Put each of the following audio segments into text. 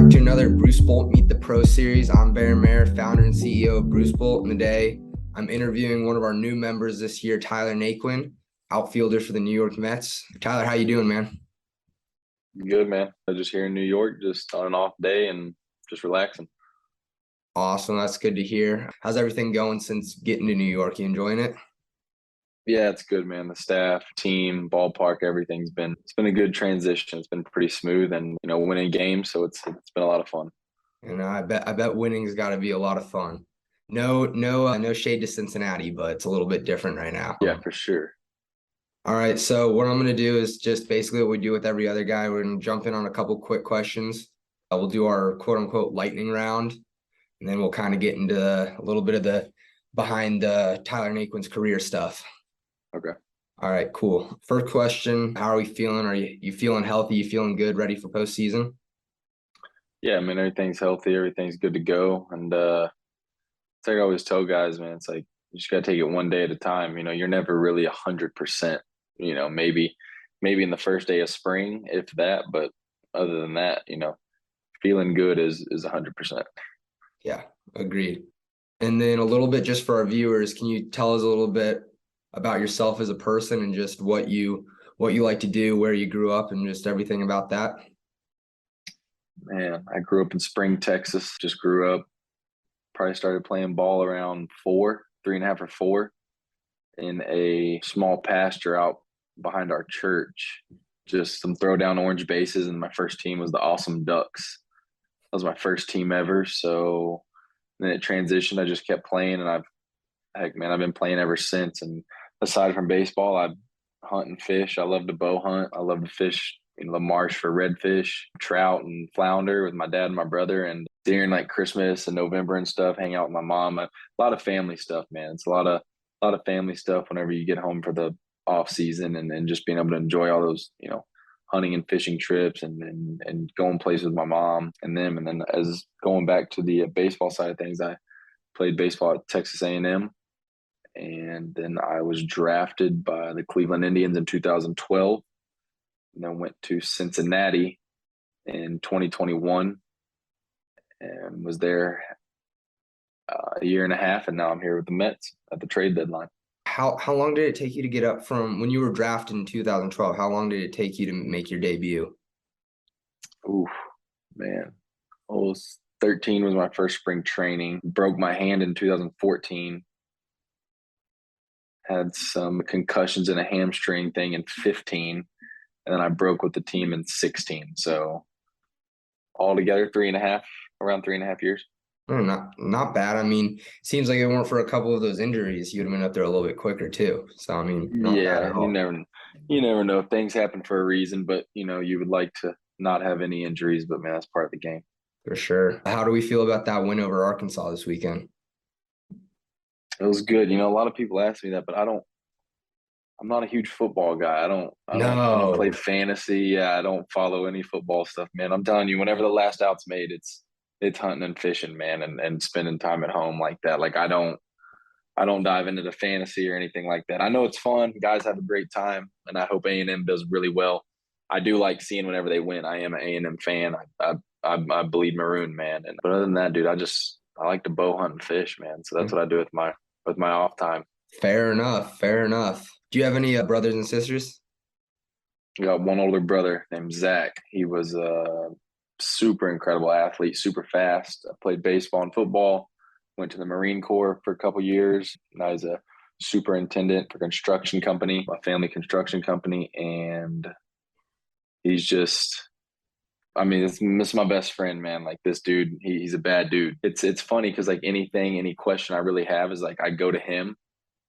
back to another Bruce Bolt Meet the Pro series. I'm Baron Mayer, founder and CEO of Bruce Bolt. And today I'm interviewing one of our new members this year, Tyler Naquin, outfielder for the New York Mets. Tyler, how you doing, man? Good, man. I'm just here in New York, just on an off day and just relaxing. Awesome. That's good to hear. How's everything going since getting to New York? You enjoying it? Yeah, it's good, man. The staff, team, ballpark, it's been a good transition. It's been pretty smooth and, winning games. So it's been a lot of fun. And I bet winning's got to be a lot of fun. No shade to Cincinnati, but it's a little bit different right now. Yeah, for sure. All right. So what I'm going to do is just basically what we do with every other guy. We're going to jump in on a couple quick questions. We'll do our quote unquote lightning round, and then we'll kind of get into a little bit of the behind Tyler Naquin's career stuff. Okay. All right, cool. First question, how are we feeling? Are you feeling healthy? You feeling good, ready for postseason? Yeah, I mean, everything's healthy. Everything's good to go. And it's like I always tell guys, man, it's like you just got to take it one day at a time. You're never really 100%, maybe in the first day of spring, if that. But other than that, feeling good is 100%. Yeah, agreed. And then a little bit just for our viewers, can you tell us a little bit about yourself as a person and just what you like to do, where you grew up, and just everything about that? Man, I grew up in Spring, Texas. Just grew up, probably started playing ball around 3.5 or 4, in a small pasture out behind our church. Just some throw down orange bases, and my first team was the Awesome Ducks. That was my first team ever. So then it transitioned. I just kept playing, and I've been playing ever since. And aside from baseball, I hunt and fish. I love to bow hunt. I love to fish in the marsh for redfish, trout, and flounder with my dad and my brother. And during like Christmas and November and stuff, hang out with my mom. A lot of family stuff, man. It's a lot of family stuff whenever you get home for the off season, and just being able to enjoy all those, hunting and fishing trips and going places with my mom and them. And then as going back to the baseball side of things, I played baseball at Texas A&M. And then I was drafted by the Cleveland Indians in 2012, and then went to Cincinnati in 2021 and was there a year and a half. And now I'm here with the Mets at the trade deadline. How long did it take you to get up from when you were drafted in 2012? How long did it take you to make your debut? Oof, man. I was 13 was my first spring training. Broke my hand in 2014. Had some concussions and a hamstring thing in 15. And then I broke with the team in 16. So altogether, around 3.5 years. Not bad. I mean, seems like it weren't for a couple of those injuries, you'd have been up there a little bit quicker too. So I mean, not bad at Yeah, all. you never know. Things happen for a reason, but you would like to not have any injuries, but man, that's part of the game. For sure. How do we feel about that win over Arkansas this weekend? It was good. A lot of people ask me that, but I'm not a huge football guy. I don't play No, fantasy. Yeah, I don't follow any football stuff, man. I'm telling you, whenever the last out's made, it's hunting and fishing, man, and spending time at home like that. Like I don't dive into the fantasy or anything like that. I know it's fun. Guys have a great time, and I hope A&M does really well. I do like seeing whenever they win. I am an A&M fan. I bleed maroon, man. But other than that, dude, I like to bow hunt and fish, man. So that's what I do with my off time. fair enough. Fair enough. Do you have any brothers and sisters? I got one older brother named Zach. He was a super incredible athlete, super fast. I played baseball and football. Went to the Marine Corps for a couple years. Now he's a superintendent for construction company, a family construction company, and he's just. I mean, this is my best friend, man. Like this dude, he's a bad dude. It's funny because like any question I really have is like I go to him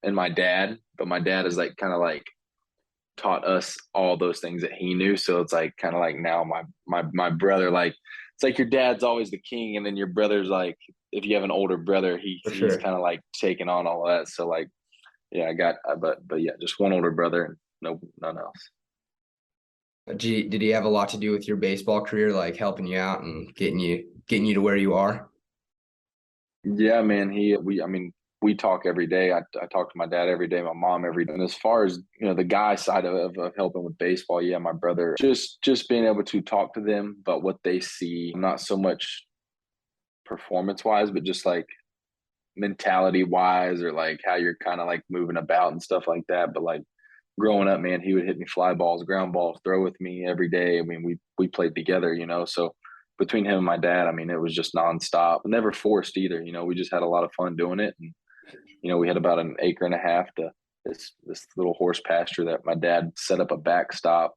and my dad, but my dad is like kind of like taught us all those things that he knew. So it's like kind of like now my brother, like it's like your dad's always the king, and then your brother's like if you have an older brother, For he's sure. kind of like taking on all of that. So like yeah, but yeah, just one older brother and none else. Did he have a lot to do with your baseball career, like helping you out and getting you to where you are? Yeah, man. I mean, we talk every day. I talk to my dad every day, my mom every day. And as far as, the guy side of helping with baseball, yeah, my brother, just being able to talk to them about what they see, not so much performance wise, but just like mentality wise, or like how you're kind of like moving about and stuff like that. But like growing up, man, he would hit me fly balls, ground balls, throw with me every day. I mean, we played together, so between him and my dad, I mean, it was just nonstop, never forced either. We just had a lot of fun doing it. And we had about an acre and a half to this little horse pasture that my dad set up a backstop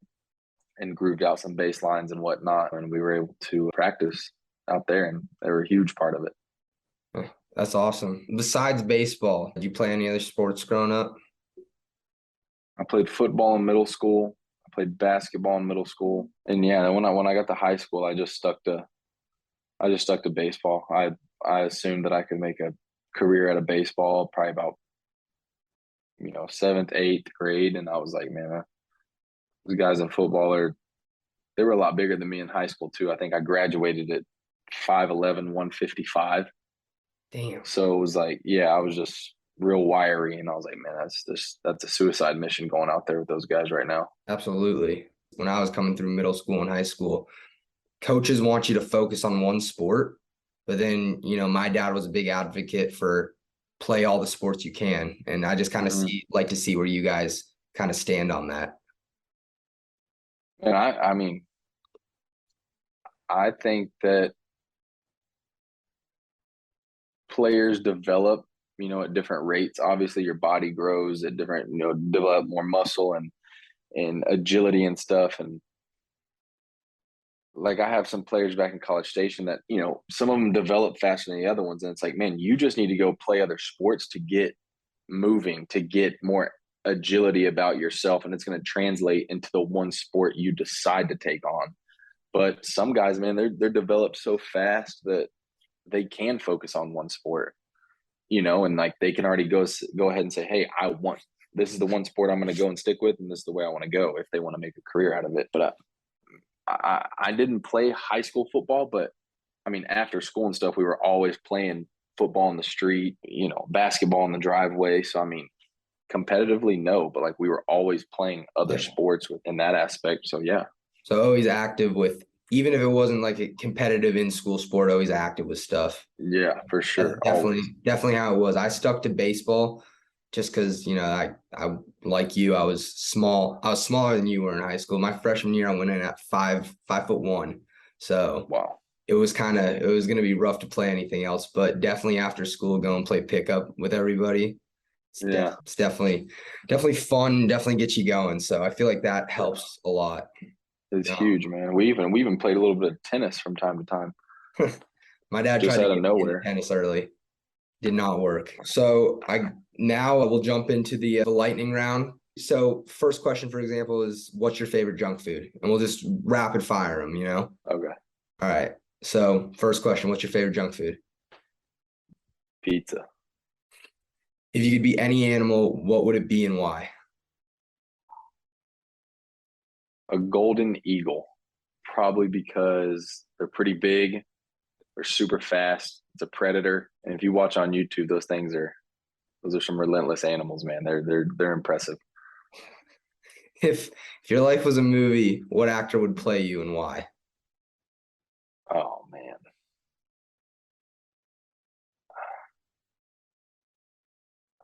and grooved out some baselines and whatnot, and we were able to practice out there, and they were a huge part of it. That's awesome. Besides baseball, did you play any other sports growing up? I played football in middle school. I played basketball in middle school, and yeah, when I got to high school, I just stuck to baseball. I assumed that I could make a career out of baseball probably about seventh, eighth grade, and I was like, man, these guys in football they were a lot bigger than me in high school too. I think I graduated at 5'11", 155. Damn. So it was like, yeah, I was just real wiry, and I was like, man, that's a suicide mission going out there with those guys right now. Absolutely. When I was coming through middle school and high school, coaches want you to focus on one sport, but then, my dad was a big advocate for play all the sports you can. And I just kind of like to see where you guys kind of stand on that. And I mean, I think that players develop, at different rates. Obviously, your body grows at different, develop more muscle and agility and stuff. And like I have some players back in College Station that, some of them develop faster than the other ones. And it's like, man, you just need to go play other sports to get moving, to get more agility about yourself. And it's going to translate into the one sport you decide to take on. But some guys, man, they're developed so fast that they can focus on one sport, and like they can already go ahead and say, hey, this is the one sport I'm going to go and stick with, and this is the way I want to go if they want to make a career out of it. But I didn't play high school football, but I mean, after school and stuff, we were always playing football in the street, basketball in the driveway. So, I mean, competitively, no, but like we were always playing other sports within that aspect. So, yeah. So always active with, even if it wasn't like a competitive in school sport, always active with stuff. Yeah, for sure. That's definitely how it was. I stuck to baseball just because, I like you, I was small. I was smaller than you were in high school. My freshman year, I went in at 5'1". So wow. It was going to be rough to play anything else, but definitely after school, go and play pickup with everybody. It's definitely fun, definitely gets you going. So I feel like that helps a lot. It's huge, man. We even played a little bit of tennis from time to time. My dad just tried out to of get me nowhere. into tennis early. Did not work. So now we'll jump into the lightning round. So first question, for example, is what's your favorite junk food? And we'll just rapid fire them, Okay. All right. So first question, what's your favorite junk food? Pizza. If you could be any animal, what would it be and why? A golden eagle, probably because they're pretty big, they're super fast, it's a predator, and if you watch on YouTube, those are some relentless animals, man. They're impressive. If your life was a movie, what actor would play you and why? Oh man.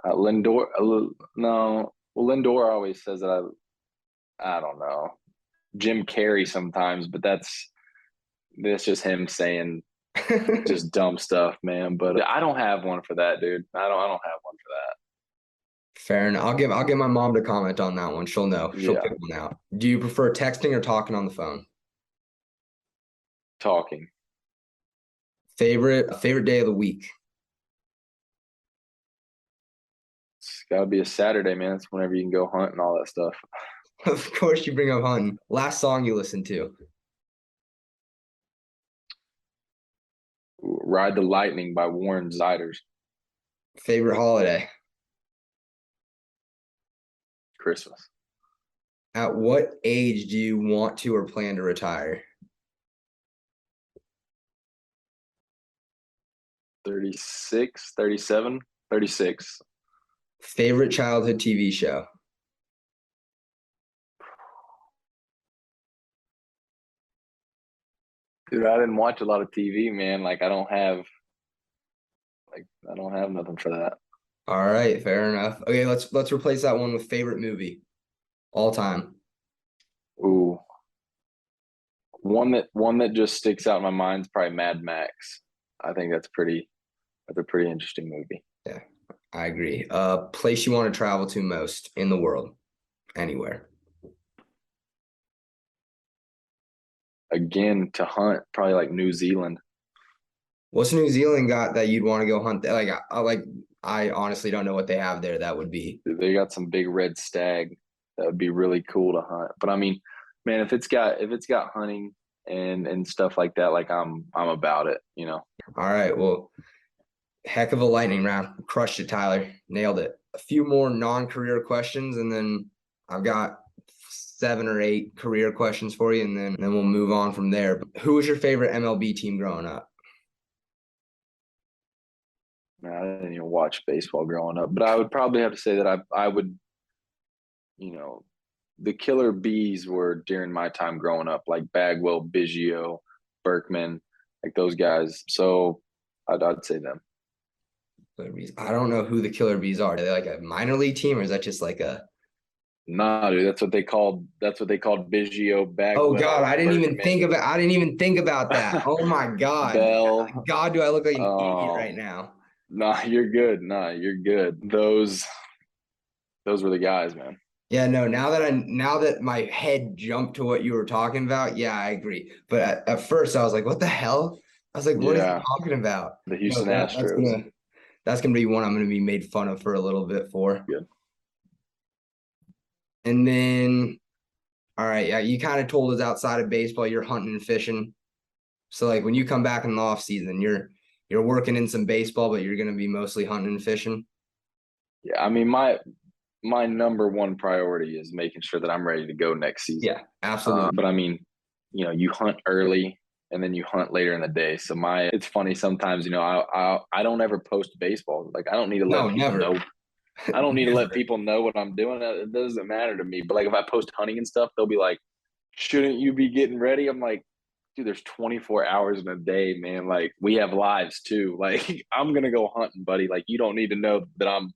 Lindor, no. Well, Lindor always says that I don't know. Jim Carrey sometimes, but that's just him saying just dumb stuff, man. But I don't have one for that, dude. I don't have one for that. Fair enough. I'll get my mom to comment on that one. She'll know. She'll pick one out. Do you prefer texting or talking on the phone? Talking. Favorite day of the week? It's got to be a Saturday, man. It's whenever you can go hunt and all that stuff. Of course, you bring up hunting. Last song you listened to? Ride the Lightning by Warren Ziders. Favorite holiday? Christmas. At what age do you want to or plan to retire? 36, 37. 36. Favorite childhood TV show? Dude, I didn't watch a lot of TV, man. I don't have nothing for that. All right, fair enough. Okay, let's replace that one with favorite movie all time. Ooh, one that just sticks out in my mind is probably Mad Max. I think that's a pretty interesting movie. Yeah, I agree. Place you want to travel to most in the world, anywhere. Again, to hunt, probably like New Zealand. What's New Zealand got that you'd want to go hunt there? I honestly don't know what they have there that would be. They got some big red stag that would be really cool to hunt. But I mean, man, if it's got hunting and stuff like that, like I'm about it, you know. All right, well, heck of a lightning round. Crushed it, Tyler. Nailed it. A few more non-career questions, and then I've got 7 or 8 career questions for you, and then we'll move on from there. Who was your favorite MLB team growing up? Man, I didn't even watch baseball growing up, but I would probably have to say that I would, you know, the killer bees were during my time growing up, like Bagwell, Biggio, Berkman, like those guys. So I'd say them. Killer Bees. I don't know who the Killer Bees are. Are they like a minor league team, or is that just like a? Nah, dude, that's what they called Biggio, Oh God, Bagwell, I didn't even think Berkman, about. I didn't even think about that. Oh my God, Bell. God, do I look like an idiot Oh, right now? nah, you're good. Nah, you're good. Those were the guys, man. Yeah, no, now that my head jumped to what you were talking about, yeah, I agree. But at first I was like, what the hell? I was like, what is he Yeah, talking about? the No, Houston that that's Astros. gonna be one I'm gonna be made fun of for a little bit for. Good. And then all right, yeah, you kind of told us outside of baseball you're hunting and fishing. So like when you come back in the off season, you're working in some baseball, but you're gonna be mostly hunting and fishing. Yeah, I mean my number one priority is making sure that I'm ready to go next season. Yeah, absolutely. But I mean, you hunt early and then you hunt later in the day. So it's funny sometimes, I don't ever post baseball. Like I don't need to No, let people never. know. I don't need to let Never. people know what I'm doing. It doesn't matter to me. But like if I post hunting and stuff, they'll be like, "Shouldn't you be getting ready?" I'm like, dude, there's 24 hours in a day, man. Like we have lives too. Like I'm gonna go hunting, buddy. Like you don't need to know that I'm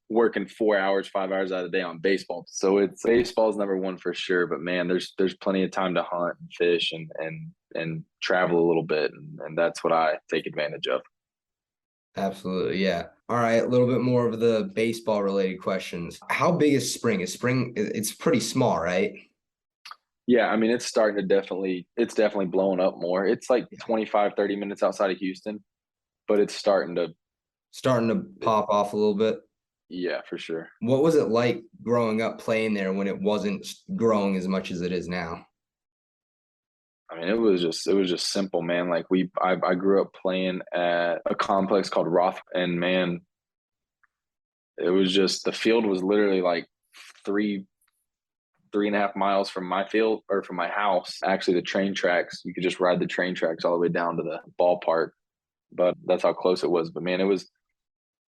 working 4 hours, 5 hours out of the day on baseball. So it's baseball's number one for sure. But man, there's plenty of time to hunt and fish and travel a little bit, and that's what I take advantage of. Absolutely, yeah. All right, a little bit more of the baseball related questions. How big is spring? Is spring it's pretty small, right? Yeah, I mean it's definitely blowing up more. It's like Yeah. 25, 30 minutes outside of Houston, but it's starting to Starting to pop off a little bit. yeah, for sure. What was it like growing up playing there when it wasn't growing as much as it is now? I mean, it was just simple, man. Like I grew up playing at a complex called Roth, and man, it was just the field was literally like three 3.5 miles from my field or from my house. Actually, the train tracks, you could just ride the train tracks all the way down to the ballpark. But that's how close it was. But man, it was,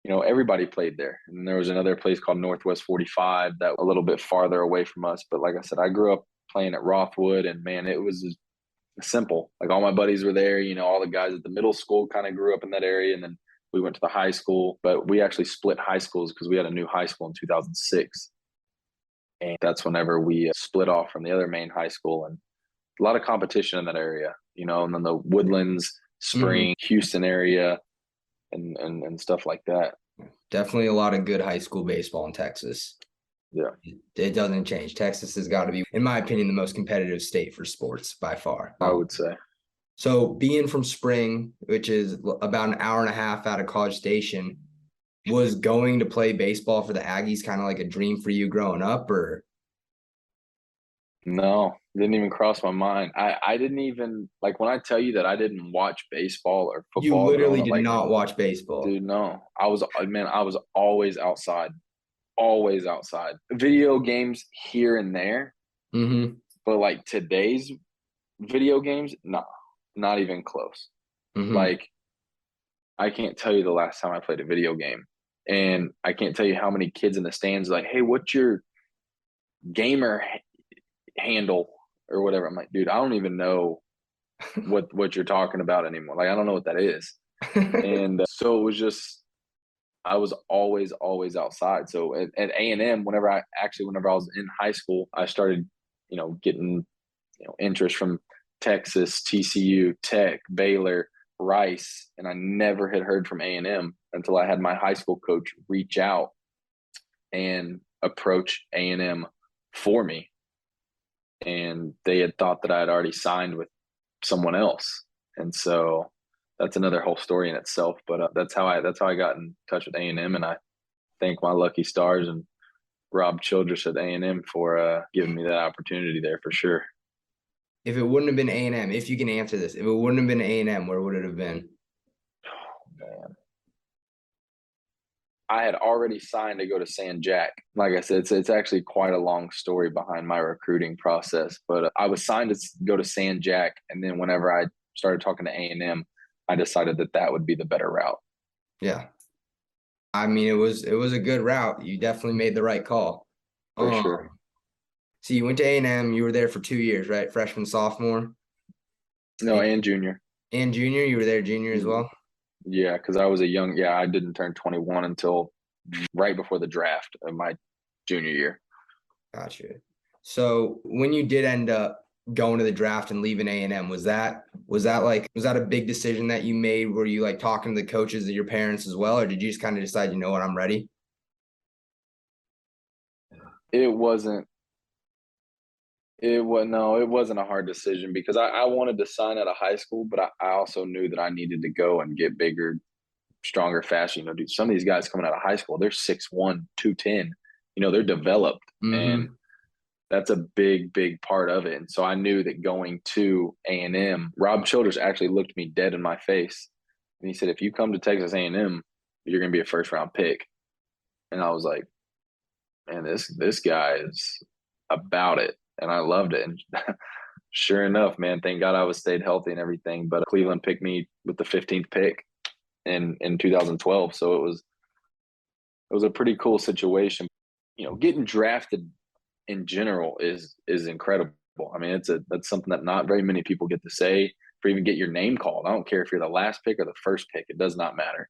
everybody played there. And there was another place called Northwest 45 that a little bit farther away from us. But like I said, I grew up playing at Rothwood, and man, it was simple. Like all my buddies were there, all the guys at the middle school kind of grew up in that area. And then we went to the high school, but we actually split high schools because we had a new high school in 2006. And that's whenever we split off from the other main high school, and a lot of competition in that area, and then the Woodlands, Hmm. Spring, Houston area, and stuff like that. Definitely a lot of good high school baseball in Texas. Yeah, It doesn't change. Texas has got to be, in my opinion, the most competitive state for sports by far. I would say. So being from Spring, which is about an hour and a half out of College Station, was going to play baseball for the Aggies kind of like a dream for you growing up, or No, didn't even cross my mind. I didn't even like when I tell you that I didn't watch baseball or you football growing literally up, did like, not watch baseball? dude, no. I was always outside. Always outside. Video games here and there, Mm-hmm. but like today's video games, nah, not even close. Mm-hmm. Like I can't tell you the last time I played a video game. And I can't tell you how many kids in the stands like, hey, what's your gamer handle or whatever? I'm like, dude, I don't even know what you're talking about anymore. Like, I don't know what that is. And so it was just, I was always outside. So at A&M, whenever I was in high school, I started, getting, interest from Texas, TCU, Tech, Baylor, Rice, and I never had heard from A&M until I had my high school coach reach out and approach A&M for me. And they had thought that I had already signed with someone else. And so that's another whole story in itself. But that's how I got in touch with A&M, and I thank my lucky stars and Rob Childress at A&M for giving me that opportunity there for sure. If it wouldn't have been A&M, if you can answer this, if it wouldn't have been A&M, where would it have been? Man, I had already signed to go to San Jack. Like I said, it's actually quite a long story behind my recruiting process. But I was signed to go to San Jack, and then whenever I started talking to A&M, I decided that would be the better route. Yeah. I mean, it was a good route. You definitely made the right call. For sure. So you went to A&M, you were there for 2 years, right? Freshman, sophomore, No, and junior. and junior. You were there junior as Mhm. well? Yeah, because I didn't turn 21 until right before the draft of my junior year. Gotcha. So when you did end up going to the draft and leaving A&M, was that a big decision that you made? Were you like talking to the coaches and your parents as well, or did you just kind of decide, you know what, I'm ready? It wasn't it wasn't a hard decision because I wanted to sign out of high school, but I also knew that I needed to go and get bigger, stronger, faster. Dude, some of these guys coming out of high school, they're 6'1", 210. They're developed, and Mm-hmm. that's a big part of it. And so I knew that going to A&M, Rob Childress actually looked me dead in my face, and he said, "If you come to Texas A&M, you're going to be a first round pick." And I was like, "Man, this guy is about it," and I loved it. And sure enough, man, thank God I was stayed healthy and everything. But Cleveland picked me with the 15th pick in 2012, so it was a pretty cool situation. Getting drafted in general is incredible. I mean, that's something that not very many people get to say, or even get your name called. I don't care if you're the last pick or the first pick; it does not matter.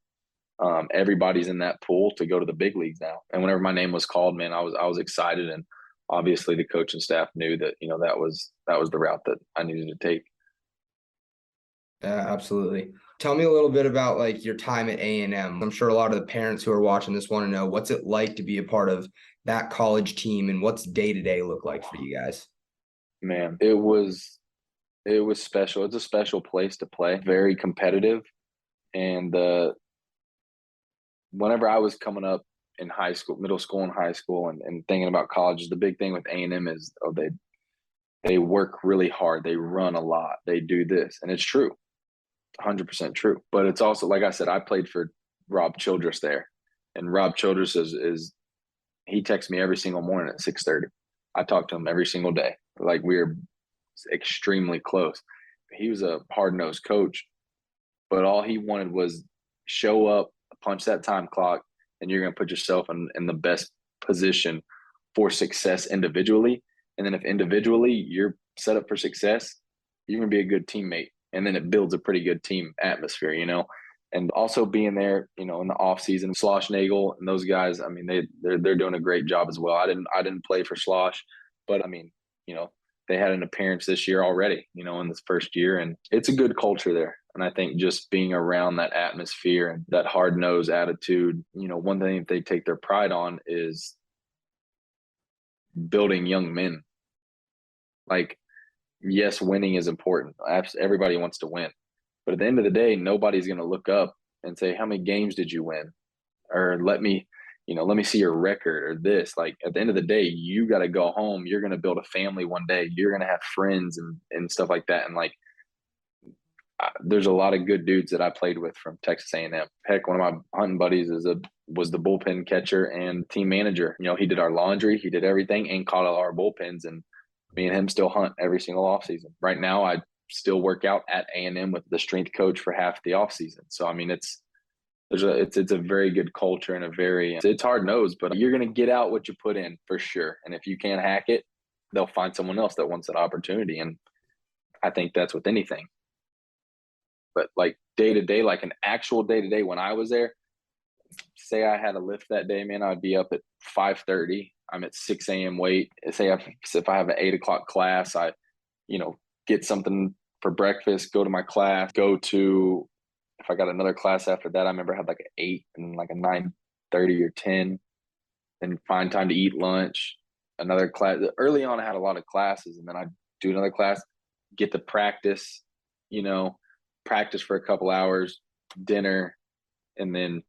Everybody's in that pool to go to the big leagues now. And whenever my name was called, man, I was excited, and obviously the coaching staff knew that that was the route that I needed to take. Yeah, absolutely. Tell me a little bit about like your time at A&M. I'm sure a lot of the parents who are watching this want to know, what's it like to be a part of that college team, and what's day to day look like for you guys? Man, it was special. It's a special place to play. Very competitive, and whenever I was coming up in high school, middle school and high school, and thinking about colleges, the big thing with A&M is they work really hard. They run a lot. They do this, and it's true, 100% true. But it's also, like I said, I played for Rob Childress there, and Rob Childress is he texts me every single morning at 6:30. I talk to him every single day. Like, we're extremely close. He was a hard nosed coach, but all he wanted was show up, punch that time clock, and you're going to put yourself in the best position for success individually. And then if individually you're set up for success, you're going to be a good teammate. And then it builds a pretty good team atmosphere. And also being there, in the off season, Slosh Nagel and those guys, I mean, they're doing a great job as well. I didn't play for Slosh, but I mean, they had an appearance this year already, in this first year, and it's a good culture there. And I think just being around that atmosphere and that hard nosed attitude, one thing that they take their pride on is building young men. Like, yes, winning is important. Everybody wants to win. But at the end of the day, nobody's going to look up and say, how many games did you win? Or let me see your record or this. Like, at the end of the day, you got to go home. You're going to build a family one day. You're going to have friends and stuff like that. And like, there's a lot of good dudes that I played with from Texas A&M. Heck, one of my hunting buddies was the bullpen catcher and team manager. He did our laundry, he did everything, and caught all our bullpens. And me and him still hunt every single offseason. Right now, I still work out at A&M with the strength coach for half the offseason. So I mean, It's a very good culture and it's hard nosed, but you're gonna get out what you put in for sure. And if you can't hack it, they'll find someone else that wants that opportunity. And I think that's with anything. But like day to day, like an actual day to day when I was there, say I had a lift that day, man, I'd be up at 5:30. I'm at 6 a.m. weight. Say if I have an 8 o'clock class, I, get something for breakfast, go to my class, if I got another class after that, I remember I had like an 8 and like a 9:30 or 10, then find time to eat lunch. Another class. Early on, I had a lot of classes, and then I'd do another class, get to practice, you know, practice for a couple hours, dinner, and then,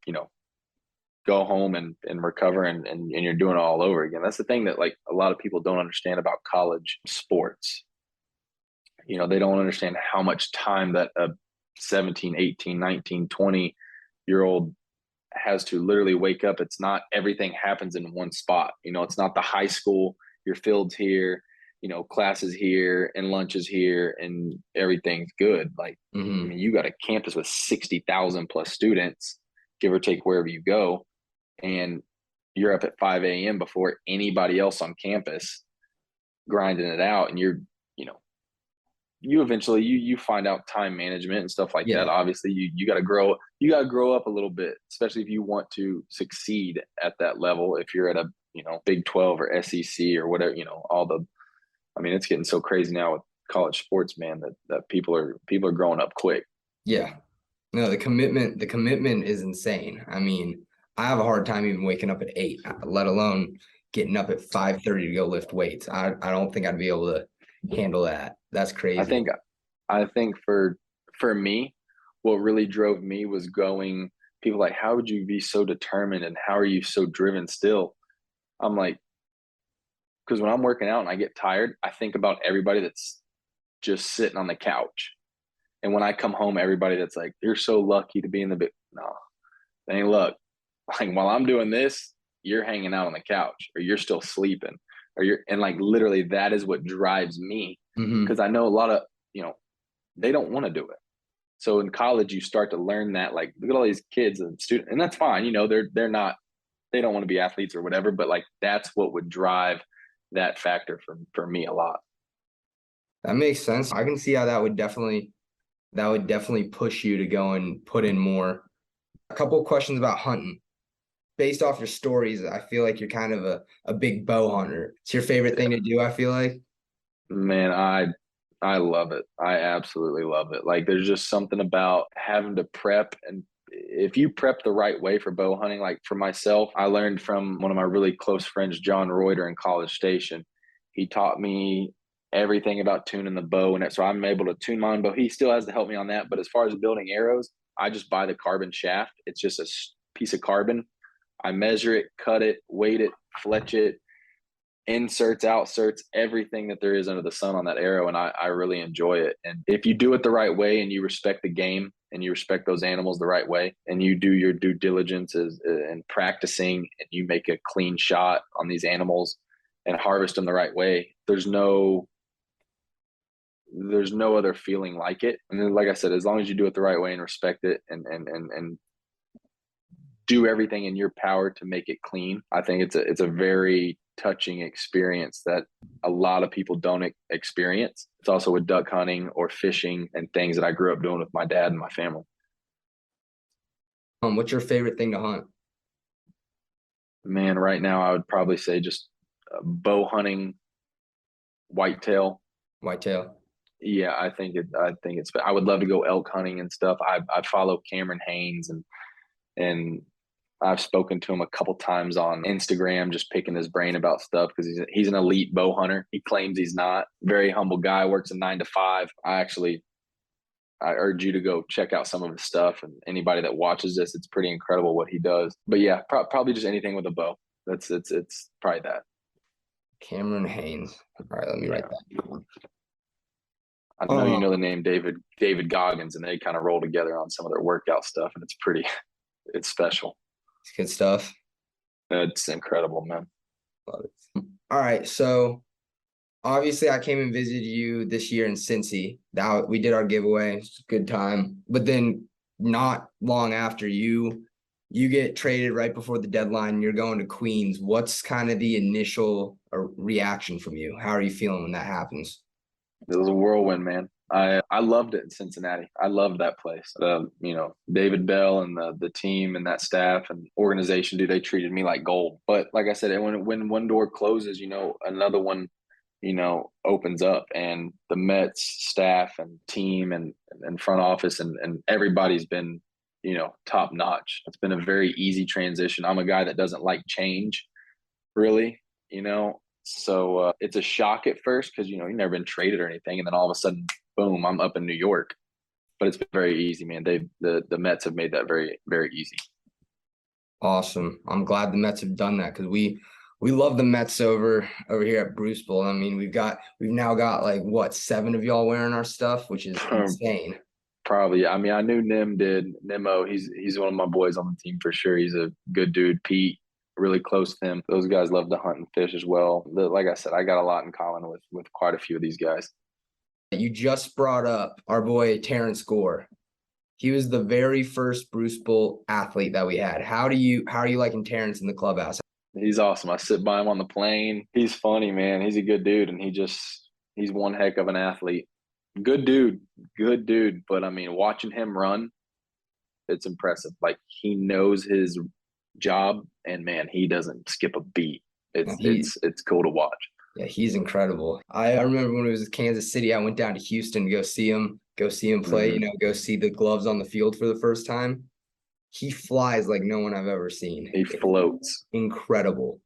go home and recover and you're doing it all over again. That's the thing that like a lot of people don't understand about college sports. They don't understand how much time that a 17, 18, 19, 20-year old has to literally wake up. It's not everything happens in one spot. It's not the high school, your field's here, classes here and lunches here and everything's good. Like, I mean, you got a campus with 60,000 plus students, give or take wherever you go. And you're up at 5 a.m. before anybody else on campus grinding it out. And you eventually you find out time management and stuff like that. Obviously you got to grow up a little bit, especially if you want to succeed at that level. If you're at a Big 12 or SEC or whatever, I mean, it's getting so crazy now with college sports, man, that people are growing up quick. Yeah. No, the commitment is insane. I mean, I have a hard time even waking up at 8, let alone getting up at 5:30 to go lift weights. I don't think I'd be able to handle that. That's crazy. I think for me, what really drove me was people like, how would you be so determined and how are you so driven still? I'm like, because when I'm working out and I get tired, I think about everybody that's just sitting on the couch. And when I come home, everybody that's like, you're so lucky to be in the big. No, they ain't luck. Like while I'm doing this, you're hanging out on the couch or you're still sleeping and like literally that is what drives me. Because I know a lot of, they don't want to do it. So in college, you start to learn that, like, look at all these kids and students, and that's fine. They don't want to be athletes or whatever, but like, that's what would drive that factor for me a lot. That makes sense. I can see how that would definitely push you to go and put in more. A couple of questions about hunting. Based off your stories, I feel like you're kind of a big bow hunter. It's your favorite thing to do, I feel like. Man, I love it. I absolutely love it. Like there's just something about having to prep, and if you prep the right way for bow hunting, like for myself, I learned from one of my really close friends, John Reuter in College Station. He taught me everything about tuning the bow, and so I'm able to tune my own bow. He still has to help me on that, but as far as building arrows, I just buy the carbon shaft. It's just a piece of carbon. I measure it, cut it, weight it, fletch it, inserts, outserts, everything that there is under the sun on that arrow. And I really enjoy it. And if you do it the right way and you respect the game and you respect those animals the right way and you do your due diligence and practicing and you make a clean shot on these animals and harvest them the right way, there's no other feeling like it. And then, like I said, as long as you do it the right way and respect it and do everything in your power to make it clean, I think it's a very touching experience that a lot of people don't experience. It's also with duck hunting or fishing and things that I grew up doing with my dad and my family. What's your favorite thing to hunt? Man, right now I would probably say just bow hunting, whitetail. Whitetail. Yeah, I think it's. I would love to go elk hunting and stuff. I follow Cameron Haynes and I've spoken to him a couple times on Instagram, just picking his brain about stuff because he's an elite bow hunter. He claims he's not. Very humble guy, works a 9 to 5. I urge you to go check out some of his stuff, and anybody that watches this, it's pretty incredible what he does. But yeah, probably just anything with a bow. It's probably that. Cameron Haynes. All right, let me write that. I know you know the name David Goggins, and they kind of roll together on some of their workout stuff, and it's special. It's good stuff. It's incredible, man. Love it. All right, so obviously I came and visited you this year in Cincy. We did our giveaway. It's a good time. But then not long after, you you get traded right before the deadline, you're going to Queens. What's kind of the initial reaction from you? How are you feeling when that happens? It was a whirlwind, man. I loved it in Cincinnati. I loved that place. David Bell and the team and that staff and organization, dude, they treated me like gold. But like I said, when one door closes, another one, opens up. And the Mets staff and team and front office and everybody's been, top notch. It's been a very easy transition. I'm a guy that doesn't like change, really, So it's a shock at first because you've never been traded or anything, and then all of a sudden, boom, I'm up in New York. But it's been very easy, man. The Mets have made that very, very easy. Awesome. I'm glad the Mets have done that because we love the Mets over here at Bruce Bowl. I mean, we've now got like what, 7 of y'all wearing our stuff, which is insane. Probably. I mean, I knew Nemo. He's one of my boys on the team for sure. He's a good dude. Pete, really close to him. Those guys love to hunt and fish as well. Like I said, I got a lot in common with quite a few of these guys. You just brought up our boy Terrence Gore. He was the very first Bruce Bowl athlete that we had. How are you liking Terrence in the clubhouse? He's awesome. I sit by him on the plane. He's funny, man. He's a good dude, and he's one heck of an athlete. Good dude. But I mean, watching him run, it's impressive. Like, he knows his job, and man, he doesn't skip a beat. It's cool to watch. Yeah, he's incredible. I remember when it was Kansas City, I went down to Houston to go see him play, Mm-hmm. go see the gloves on the field for the first time. He flies like no one I've ever seen. He floats. Incredible.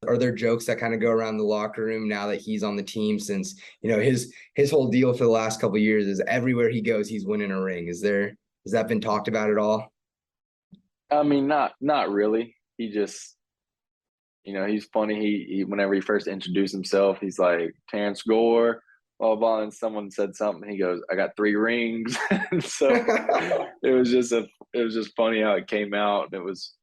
Are there jokes that kind of go around the locker room now that he's on the team, since his whole deal for the last couple of years is everywhere he goes, he's winning a ring? Has that been talked about at all? I mean, not really. He just, he's funny. He whenever he first introduced himself, he's like, Terrence Gore, blah blah, and someone said something. He goes, I got 3 rings. And so it was just funny how it came out. And it was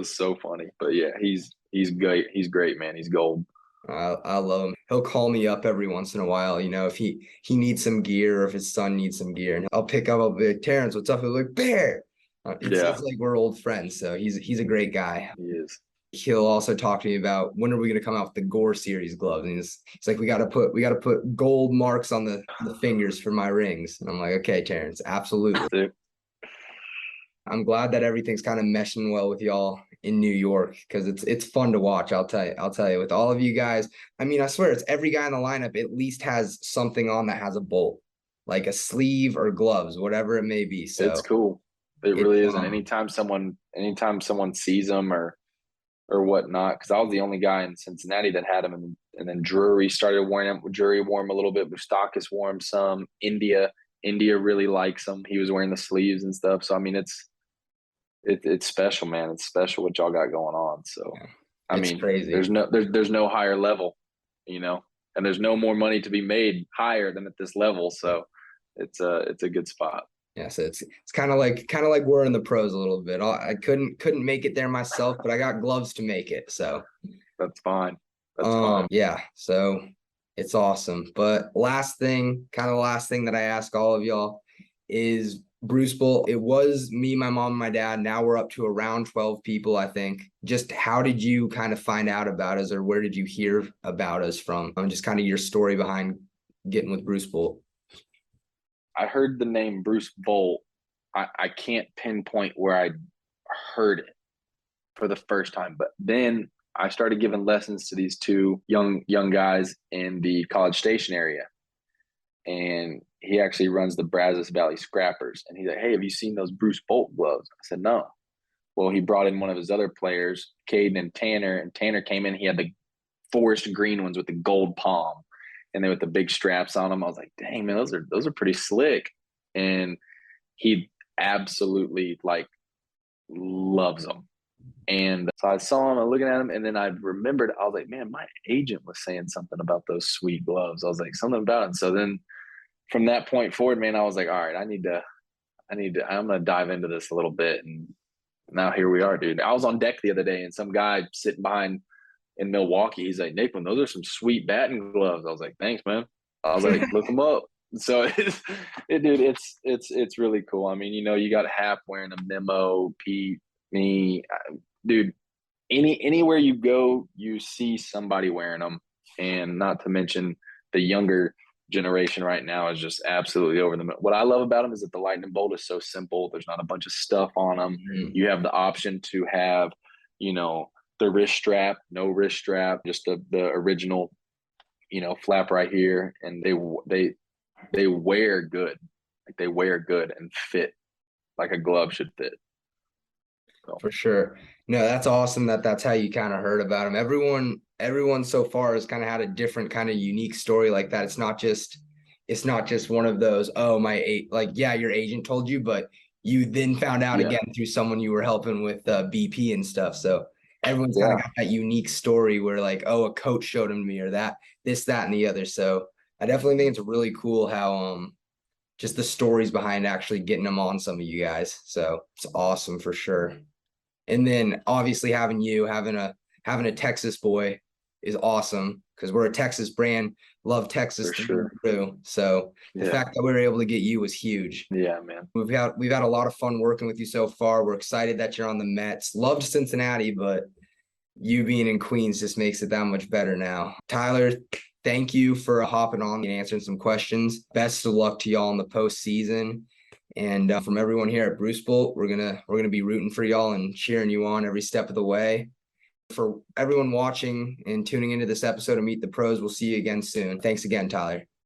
so funny. But yeah, he's great. He's great, man. He's gold. I love him. He'll call me up every once in a while, if he needs some gear or if his son needs some gear, and I'll pick up. I'll be like, Terrence, what's up? He'll be like, Bear. Yeah, It's like we're old friends. So he's a great guy. he is. He'll also talk to me about when are we going to come out with the Gore series gloves, and he's like, we got to put gold marks on the fingers for my rings. And I'm like, okay, Terrence, absolutely. I'm glad that everything's kind of meshing well with y'all in New York, because it's fun to watch. I'll tell you, with all of you guys. I mean, I swear it's every guy in the lineup at least has something on that has a bolt, like a sleeve or gloves, whatever it may be. So It's cool. It it's really is. And anytime someone sees them or whatnot, because I was the only guy in Cincinnati that had them, and then Drury started wearing them. Drury wore them a little bit. Mustakis wore them some. India really likes them. He was wearing the sleeves and stuff. So I mean, it's special, man. It's special what y'all got going on. So yeah, I it's mean, crazy. there's no higher level, and there's no more money to be made higher than at this level. So it's a good spot. Yeah, so it's kind of like we're in the pros a little bit. I couldn't make it there myself, but I got gloves to make it. So That's fine. That's fine. yeah, so it's awesome. But last thing that I ask all of y'all is Bruce Bowl. It was me, my mom, and my dad. Now we're up to around 12 people, I think. Just how did you kind of find out about us, or where did you hear about us from? Just kind of your story behind getting with Bruce Bowl. I heard the name Bruce Bolt. I can't pinpoint where I heard it for the first time, but then I started giving lessons to these 2 young guys in the College Station area, and he actually runs the Brazos Valley Scrappers. And he's like, "Hey, have you seen those Bruce Bolt gloves?" I said, "No." Well, he brought in one of his other players, Caden and Tanner came in. He had the forest green ones with the gold palm, and then with the big straps on them. I was like, "Dang, man, those are pretty slick." And he absolutely like loves them. And so I saw him, I'm looking at him, and then I remembered, I was like, man, my agent was saying something about those sweet gloves. I was like, something about it. So then from that point forward, man, I was like, all right, I'm going to dive into this a little bit. And now here we are, dude. I was on deck the other day, and some guy sitting behind in Milwaukee, he's like, Naquin, those are some sweet batting gloves. I was like, thanks, man. I was like, look them up. So dude, it's really cool. I mean, you got Hap wearing a Memo, Pete, Me, dude, anywhere you go, you see somebody wearing them, and not to mention the younger generation right now is just absolutely over them. What I love about them is that the lightning bolt is so simple. There's not a bunch of stuff on them. Mhm. You have the option to have, you know, the wrist strap, no wrist strap, just the original, flap right here, and they wear good. Like they wear good and fit like a glove should fit. So For sure. No, that's awesome that that's how you kind of heard about him. Everyone so far has kind of had a different kind of unique story like that. It's not just one of those, oh, like, yeah, your agent told you, but you then found out yeah, again through someone you were helping with BP and stuff. So everyone's kind of yeah, got that unique story where like, oh, a coach showed him to me or that, this, that, and the other. So I definitely think it's really cool how just the stories behind actually getting them on some of you guys. So it's awesome for sure. And then obviously having a Texas boy is awesome because we're a Texas brand, love Texas for through and sure. through. So the Yeah, fact that we were able to get you was huge. yeah, man. We've had a lot of fun working with you so far. We're excited that you're on the Mets. Loved Cincinnati, but you being in Queens just makes it that much better now. Tyler, thank you for hopping on and answering some questions. Best of luck to y'all in the postseason. And from everyone here at Bruce Bolt, we're gonna be rooting for y'all and cheering you on every step of the way. For everyone watching and tuning into this episode of Meet the Pros, we'll see you again soon. Thanks again, Tyler.